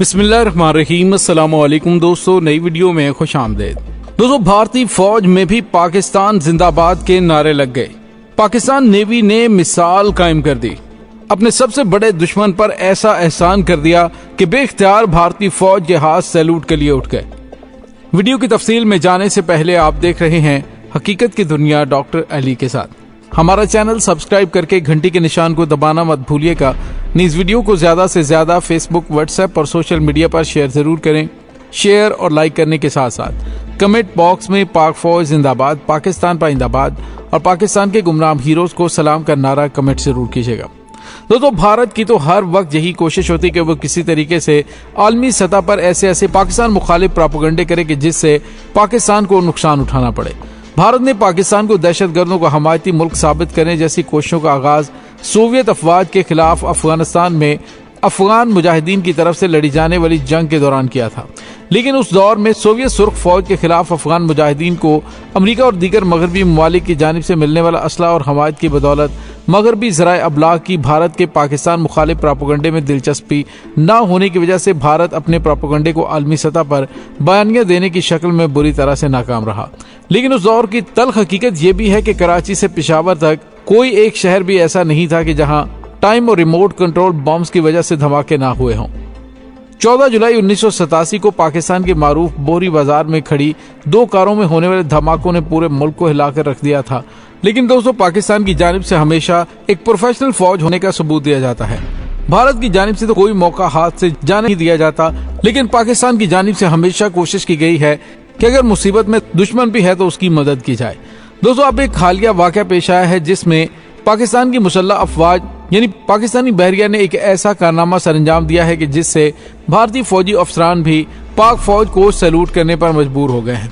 बिस्मिल्लाहिर्रहमानिर्रहीम। अस्सलाम वालेकुम दोस्तों, नई वीडियो में खुश आमदेद। दोस्तों, भारतीय फौज में भी पाकिस्तान जिंदाबाद के नारे लग गए। पाकिस्तान नेवी ने मिसाल कायम कर दी। अपने सबसे बड़े दुश्मन पर ऐसा एहसान कर दिया कि बेख्तियार भारतीय फौज के हाथ सैल्यूट के लिए उठ गए। वीडियो की तफसील में जाने से पहले आप देख रहे हैं हकीकत की दुनिया डॉक्टर अली के साथ। हमारा चैनल सब्सक्राइब करके घंटी के निशान को दबाना मत भूलिएगा। इस वीडियो को ज्यादा से ज्यादा फेसबुक, व्हाट्सएप और सोशल मीडिया पर शेयर जरूर करें। शेयर और लाइक करने के साथ साथ कमेंट बॉक्स में पाक फौज जिंदाबाद, पाकिस्तान पाइंदाबाद और पाकिस्तान के गुमनाम हीरोज को सलाम का नारा कमेंट जरूर कीजिएगा। दोस्तों, भारत की तो हर वक्त यही कोशिश होती कि वो किसी तरीके से आलमी सतह पर ऐसे पाकिस्तान मुखालिफ प्रोपेगेंडे करे कि जिससे पाकिस्तान को नुकसान उठाना पड़े। भारत ने पाकिस्तान को दहशतगर्दों का हमायती मुल्क साबित करने जैसी कोशिशों का आगाज सोवियत अफवाज के खिलाफ अफगानिस्तान में अफगान मुजाहिदीन की तरफ से लड़ी जाने वाली जंग के दौरान किया था। लेकिन उस दौर में सोवियत सुर्ख फौज के खिलाफ अफगान मुजाहिदीन को अमेरिका और दीगर मगरबी ममालिक की जानिब से मिलने वाला असला और हमायत की बदौलत मगरबी ज़राए अबलाग की भारत के पाकिस्तान मुखालिफ प्रोपेगेंडे में दिलचस्पी न होने की वजह से भारत अपने प्रोपेगेंडे को आलमी सतह पर बयानिया देने की शक्ल में बुरी तरह से नाकाम रहा। लेकिन उस दौर की तल्ख हकीकत यह भी है कि कराची से पेशावर तक कोई एक शहर भी ऐसा नहीं था कि जहां टाइम और रिमोट कंट्रोल बॉम्ब्स की वजह से धमाके ना हुए हों। 14 जुलाई 1987 को पाकिस्तान के मारूफ बोरी बाजार में खड़ी 2 कारों में होने वाले धमाकों ने पूरे मुल्क को हिलाकर रख दिया था। लेकिन दोस्तों, पाकिस्तान की जानिब से हमेशा एक प्रोफेशनल फौज होने का सबूत दिया जाता है। भारत की जानिब से तो कोई मौका हाथ से जाने नहीं दिया जाता, लेकिन पाकिस्तान की जानिब से हमेशा कोशिश की गई है कि अगर मुसीबत में दुश्मन भी है तो उसकी मदद की जाए। दोस्तों, अब एक हालिया वाकया पेश आया है जिसमें पाकिस्तान की मुसल्लह अफवाज यानी पाकिस्तानी बहरिया ने एक ऐसा कारनामा सरअंजाम दिया है कि जिससे भारतीय फौजी अफसरान भी पाक फौज को सैल्यूट करने पर मजबूर हो गए हैं।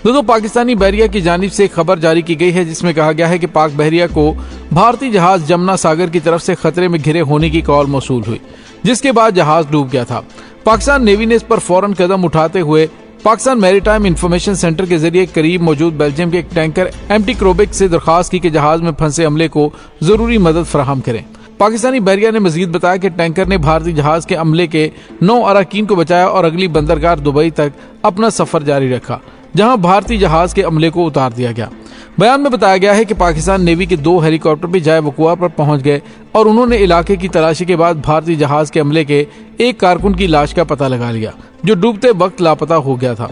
दोस्तों, पाकिस्तानी बहरिया की जानिब से खबर जारी की गई है जिसमें कहा गया है कि पाक बहरिया को भारतीय जहाज जमुना सागर की तरफ से खतरे में घिरे होने की कॉल मौसूल हुई, जिसके बाद जहाज डूब गया था। पाकिस्तान नेवी ने इस पर फौरन कदम उठाते हुए पाकिस्तान मैरीटाइम इंफॉर्मेशन सेंटर के जरिए करीब मौजूद बेल्जियम के एक टैंकर एमटी क्रोबिक से दरखास्त की कि जहाज में फंसे अमले को जरूरी मदद फराहम करें। पाकिस्तानी बहरिया ने मजीद बताया कि टैंकर ने भारतीय जहाज के अमले के 9 अरकान को बचाया और अगली बंदरगाह दुबई तक अपना सफर जारी रखा, जहां भारतीय जहाज के अमले को उतार दिया गया। बयान में बताया गया है कि पाकिस्तान नेवी के 2 हेलीकॉप्टर भी जाए वकुआ पर पहुंच गए और उन्होंने इलाके की तलाशी के बाद भारतीय जहाज के अमले के एक कारकुन की लाश का पता लगा लिया, जो डूबते वक्त लापता हो गया था।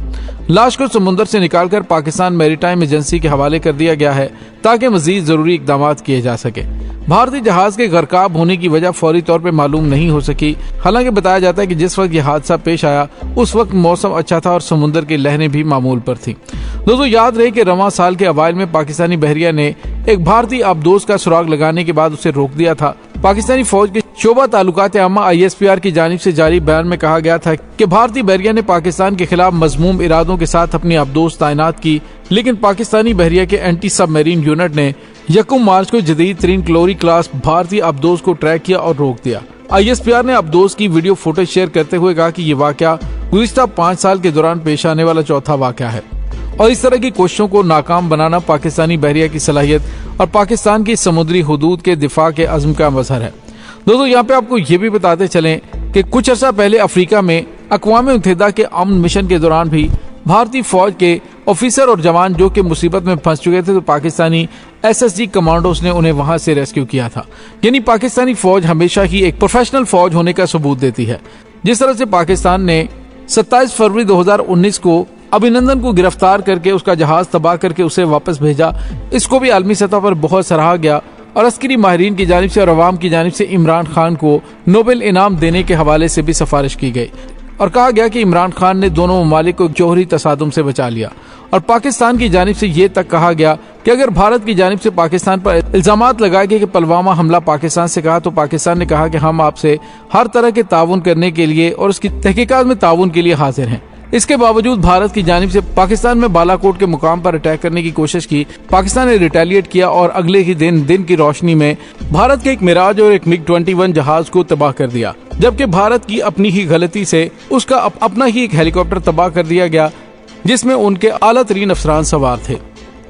लाश को समुद्र से निकालकर पाकिस्तान मैरीटाइम एजेंसी के हवाले कर दिया गया है ताकि मजीद जरूरी इकदाम किए जा सके। भारतीय जहाज के गर्काब होने की वजह फौरी तौर पर मालूम नहीं हो सकी। हालांकि बताया जाता है कि जिस वक्त यह हादसा पेश आया उस वक्त मौसम अच्छा था और समुद्र की लहरें भी मामूल पर थी। दोस्तों, याद रहे कि रवां साल के अवाइल में पाकिस्तानी बहरिया ने एक भारतीय आबदोज का सुराग लगाने के बाद उसे रोक दिया था। पाकिस्तानी फौज के शोबा तालुकात आमा ISPR की जानिब से जारी बयान में कहा गया था कि भारतीय बहरिया ने पाकिस्तान के खिलाफ मजमूम इरादों के साथ अपनी आबदोज तैनात की, लेकिन पाकिस्तानी बहरिया के एंटी सबमरीन यूनिट ने 1 मार्च को जदीद तरीन क्लोरी क्लास भारतीय आबदोज को ट्रैक किया और रोक दिया। ISPR ने आबदोज की वीडियो फुटेज शेयर करते हुए कहा कि यह वाकया गुज़िश्ता 5 साल के दौरान पेश आने वाला चौथा वाकया है और इस तरह की कोशिशों को नाकाम बनाना पाकिस्तानी बहरिया की सलाहियत और पाकिस्तान की समुद्री हुदूद के दिफा के अज़्म का मज़हर है। दोस्तों, यहाँ पे आपको ये भी बताते चलें कि कुछ अर्सा पहले अफ्रीका में अक़वाम मुत्तहिदा के अमन मिशन के दौरान भी भारतीय फौज के ऑफिसर और जवान जो कि मुसीबत में फंस चुके थे तो पाकिस्तानी SSG कमांडोज ने उन्हें वहां से रेस्क्यू किया था। यानी पाकिस्तानी फौज हमेशा ही एक प्रोफेशनल फौज होने का सबूत देती है। जिस तरह से पाकिस्तान ने 27 फरवरी 2019 को अभिनंदन को गिरफ्तार करके उसका जहाज तबाह करके उसे वापस भेजा, इसको भी आलमी सतह पर बहुत सराहा गया और अस्करी माहिरीन की जानिब से और अवाम की जानिब से इमरान खान को नोबेल इनाम देने के हवाले से भी सिफारिश की गई और कहा गया कि इमरान खान ने दोनों ममालिक को जौहरी तसादुम से बचा लिया। और पाकिस्तान की जानिब से ये तक कहा गया कि अगर भारत की जानिब से पाकिस्तान पर इल्जामात लगाए गए कि पुलवामा हमला पाकिस्तान से कहा, तो पाकिस्तान ने कहा कि हम आपसे हर तरह के ताउन करने के लिए और उसकी तहकीकात में ताउन के लिए हाजिर हैं। इसके बावजूद भारत की जानिब से पाकिस्तान में बालाकोट के मुकाम पर अटैक करने की कोशिश की। पाकिस्तान ने रिटेलिएट किया और अगले ही दिन की रोशनी में भारत के एक मिराज और एक MiG-21 जहाज को तबाह कर दिया, जबकि भारत की अपनी ही गलती से उसका अपना ही एक हेलीकॉप्टर तबाह कर दिया गया जिसमें उनके आला तरीन अफसरान सवार थे।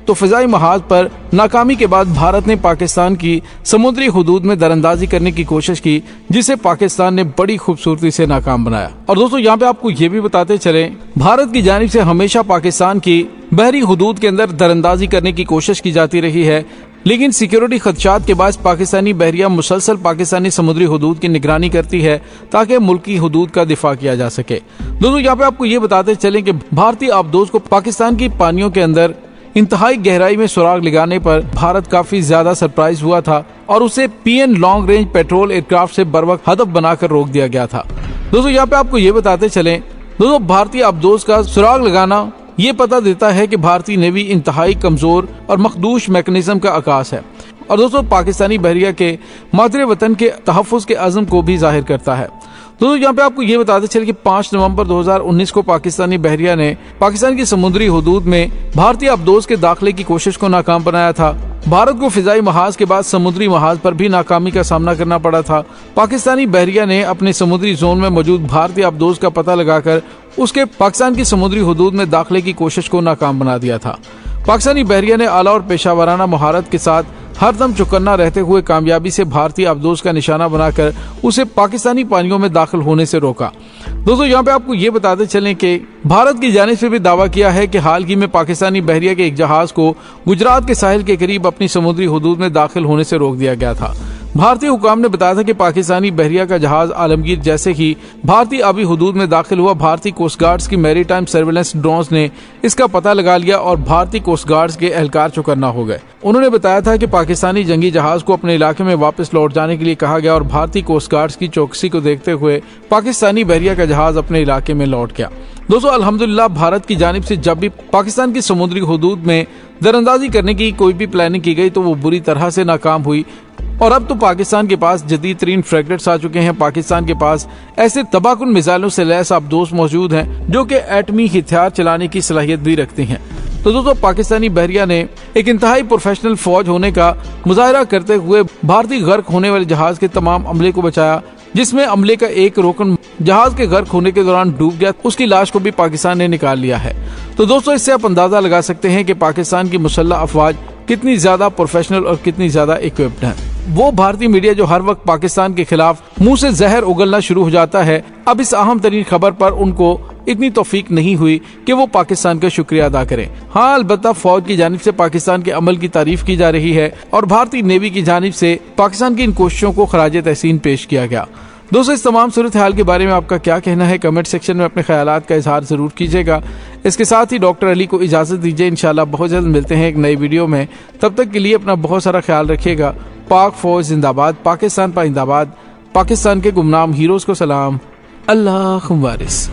तो फिजाई महाज पर नाकामी के बाद भारत ने पाकिस्तान की समुद्री हुदूद में दरअंदाजी करने की कोशिश की, जिसे पाकिस्तान ने बड़ी खूबसूरती से नाकाम बनाया। और दोस्तों यहाँ पे आपको ये भी बताते चले, भारत की जानिब से हमेशा पाकिस्तान की बहरी हुदूद के अंदर दरअंदाजी करने की कोशिश की जाती रही है, लेकिन सिक्योरिटी खदशात के बाद पाकिस्तानी बहरिया मुसलसल पाकिस्तानी समुद्री हुदूद की निगरानी करती है ताकि मुल्क की हुदूद का दिफा किया जा सके। दोस्तों यहाँ पे आपको ये बताते चलें कि भारतीय आबदोज को पाकिस्तान की पानियों के अंदर इंतहाई गहराई में सुराग लगाने पर भारत काफी ज्यादा सरप्राइज हुआ था और उसे PN long range petrol aircraft से बर वक्त हदफ बनाकर रोक दिया गया था। दोस्तों यहाँ पे आपको ये बताते चलें, दोस्तों भारतीय आबदोज का सुराग लगाना ये पता देता है कि भारतीय नेवी इंतहाई कमजोर और मखदूश मैकेनिज्म का आकाश है और दोस्तों पाकिस्तानी बहरिया के मादरे वतन के तहफ़्फ़ुज़ के अज़्म को भी जाहिर करता है। दोस्तों यहाँ पे आपको ये बताते चले कि 5 नवंबर 2019 को पाकिस्तानी बहरिया ने पाकिस्तान की समुद्री हुदूद में भारतीय आबदोज के दाखिले की कोशिश को नाकाम बनाया था। भारत को फिजाई महाज के बाद समुद्री महाज पर भी नाकामी का सामना करना पड़ा था। पाकिस्तानी बहरिया ने अपने समुद्री जोन में मौजूद भारतीय आबदोज का पता लगाकर उसके पाकिस्तान की समुद्री हुदूद में दाखिले की कोशिश को नाकाम बना दिया था। पाकिस्तानी बहरिया ने आला और पेशावराना महारत के साथ हरदम चौकन्ना रहते हुए कामयाबी से भारतीय आबदोज का निशाना बनाकर उसे पाकिस्तानी पानियों में दाखिल होने से रोका। दोस्तों यहाँ पे आपको ये बताते चलें कि भारत की जानिब से भी दावा किया है कि हाल ही में पाकिस्तानी बहरिया के एक जहाज को गुजरात के साहिल के करीब अपनी समुद्री हुदूद में दाखिल होने से रोक दिया गया था। भारतीय हुकाम ने बताया था कि पाकिस्तानी बहरिया का जहाज आलमगीर जैसे ही भारतीय आबी हुदूद में दाखिल हुआ, भारतीय कोस्ट गार्ड्स की मैरीटाइम सर्वेलेंस ड्रोन्स ने इसका पता लगा लिया और भारतीय कोस्ट गार्ड्स के एहलकार चौकन्ना हो गए। उन्होंने बताया था कि पाकिस्तानी जंगी जहाज को अपने इलाके में वापस लौट जाने के लिए कहा गया और भारतीय कोस्ट गार्ड्स की चौकसी को देखते हुए पाकिस्तानी बहरिया का जहाज अपने इलाके में लौट गया। दोस्तों अल्हम्दुलिल्लाह भारत की जानिब से जब भी पाकिस्तान की समुद्री हुदूद में दरअंदाजी करने की कोई भी प्लानिंग की गई तो वो बुरी तरह से नाकाम हुई और अब तो पाकिस्तान के पास जदीद तरीन फ्रैगेट्स आ चुके हैं। पाकिस्तान के पास ऐसे तबाहकुन मिसाइलों से लैस आबदोज मौजूद हैं जो कि एटमी हथियार चलाने की सलाहियत भी रखती हैं। तो दोस्तों पाकिस्तानी बहरिया ने एक इंतहाई प्रोफेशनल फौज होने का मुजाहरा करते हुए भारतीय गर्क होने वाले जहाज के तमाम अमले को बचाया, जिसमें अमले का एक रोकन जहाज के गर्क होने के दौरान डूब गया। उसकी लाश को भी पाकिस्तान ने निकाल लिया है। तो दोस्तों इससे आप अंदाजा लगा सकते हैं कि पाकिस्तान की मुसल्लह अफवाज कितनी ज्यादा प्रोफेशनल और कितनी ज्यादा इक्विप्ड है। वो भारतीय मीडिया जो हर वक्त पाकिस्तान के खिलाफ मुंह से जहर उगलना शुरू हो जाता है, अब इस अहम तरीन खबर पर उनको इतनी तौफीक नहीं हुई कि वो पाकिस्तान का शुक्रिया अदा करें। हाँ, अलबत्ता फौज की जानिब से पाकिस्तान के अमल की तारीफ की जा रही है और भारतीय नेवी की जानिब से पाकिस्तान की इन कोशिशों को खराज तहसीन पेश किया गया। दोस्तों इस तमाम सूरत हाल के बारे में आपका क्या कहना है, कमेंट सेक्शन में अपने ख्यालात का इजहार जरूर कीजिएगा। इसके साथ ही डॉक्टर अली को इजाजत दीजिए। इंशाल्लाह बहुत जल्द मिलते हैं एक नई वीडियो में। तब तक के लिए अपना बहुत सारा ख्याल रखिएगा। पाक फौज जिंदाबाद, पाकिस्तान पाइंदाबाद, पाकिस्तान के गुमनाम हीरोज को सलाम। अल्लाह वारिस।